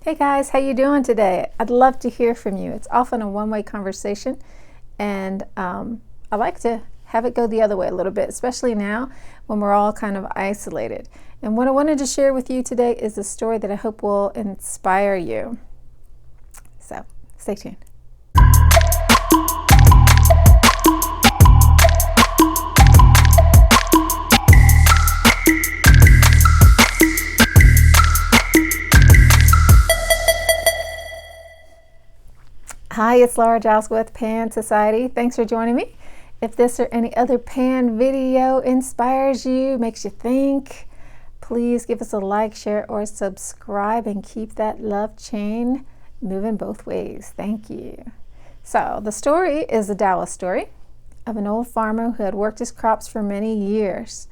Hey guys, how you doing today? I'd love to hear from you. It's often a one-way conversation, and I like to have it go the other way a little bit, especially now when we're all kind of isolated. And what I wanted to share with you today is a story that I hope will inspire you. So stay tuned. Hi, it's Laura Giles with Pan Society. Thanks for joining me. If this or any other Pan video inspires you, makes you think, please give us a like, share, or subscribe and keep that love chain moving both ways. Thank you. So the story is a Dallas story of an old farmer who had worked his crops for many years.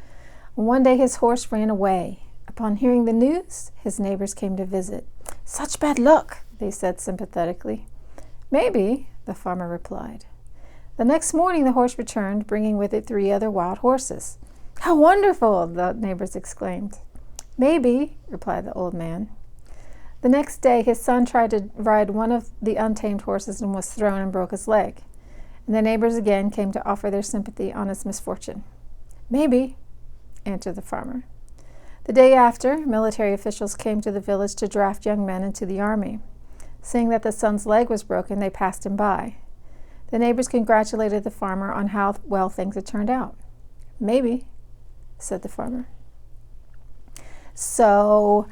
One day his horse ran away. Upon hearing the news, his neighbors came to visit. "Such bad luck," they said sympathetically. "Maybe," the farmer replied. The next morning the horse returned, bringing with it 3 other wild horses. "How wonderful!" the neighbors exclaimed. "Maybe," replied the old man. The next day his son tried to ride one of the untamed horses and was thrown and broke his leg. And the neighbors again came to offer their sympathy on his misfortune. "Maybe," answered the farmer. The day after, military officials came to the village to draft young men into the army. Seeing that the son's leg was broken, they passed him by. The neighbors congratulated the farmer on how well things had turned out. "Maybe," said the farmer. So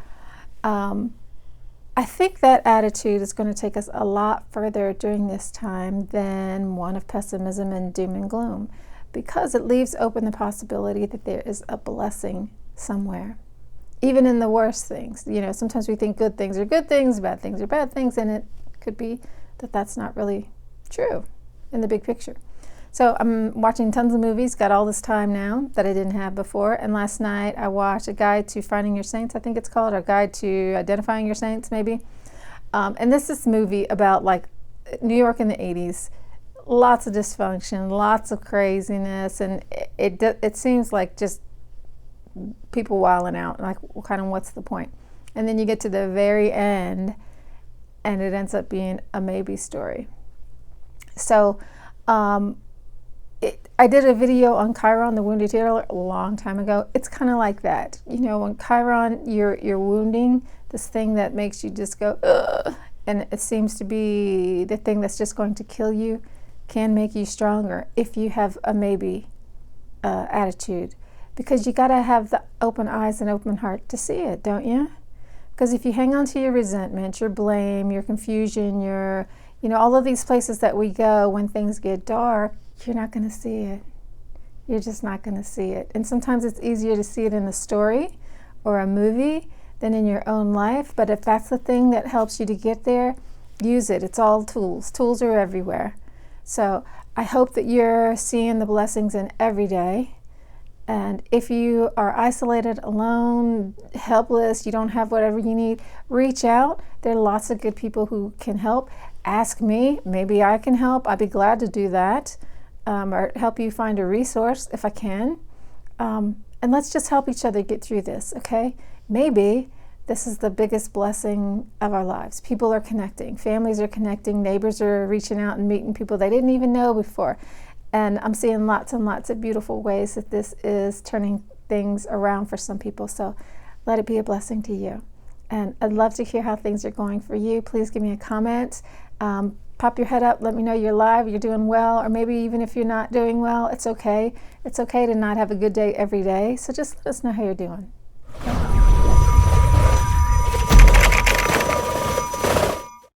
I think that attitude is going to take us a lot further during this time than one of pessimism and doom and gloom, because it leaves open the possibility that there is a blessing somewhere. Even in the worst things, sometimes we think good things are good things, bad things are bad things, and it could be that that's not really true in the big picture. So I'm watching tons of movies, got all this time now that I didn't have before, and last night I watched A Guide to Finding Your Saints, I think it's called, or Guide to Identifying Your Saints, maybe. And this is a movie about like New York in the 80s, lots of dysfunction, lots of craziness, and it seems like just people wilding out, like kind of what's the point? And then you get to the very end and it ends up being a maybe story. So I did a video on Chiron, the wounded healer, a long time ago. It's kind of like that. When Chiron, you're wounding, this thing that makes you just go, ugh, and it seems to be the thing that's just going to kill you, can make you stronger if you have a maybe attitude. Because you got to have the open eyes and open heart to see it, don't you? Because if you hang on to your resentment, your blame, your confusion, all of these places that we go when things get dark, you're not going to see it. You're just not going to see it. And sometimes it's easier to see it in a story or a movie than in your own life. But if that's the thing that helps you to get there, use it. It's all tools. Tools are everywhere. So I hope that you're seeing the blessings in every day. And if you are isolated, alone, helpless, you don't have whatever you need, reach out. There are lots of good people who can help. Ask me. Maybe I can help. I'd be glad to do that, or help you find a resource if I can. And let's just help each other get through this, okay? Maybe this is the biggest blessing of our lives. People are connecting. Families are connecting. Neighbors are reaching out and meeting people they didn't even know before. And I'm seeing lots and lots of beautiful ways that this is turning things around for some people. So let it be a blessing to you. And I'd love to hear how things are going for you. Please give me a comment. Pop your head up. Let me know you're live, you're doing well. Or maybe even if you're not doing well, it's okay. It's okay to not have a good day every day. So just let us know how you're doing.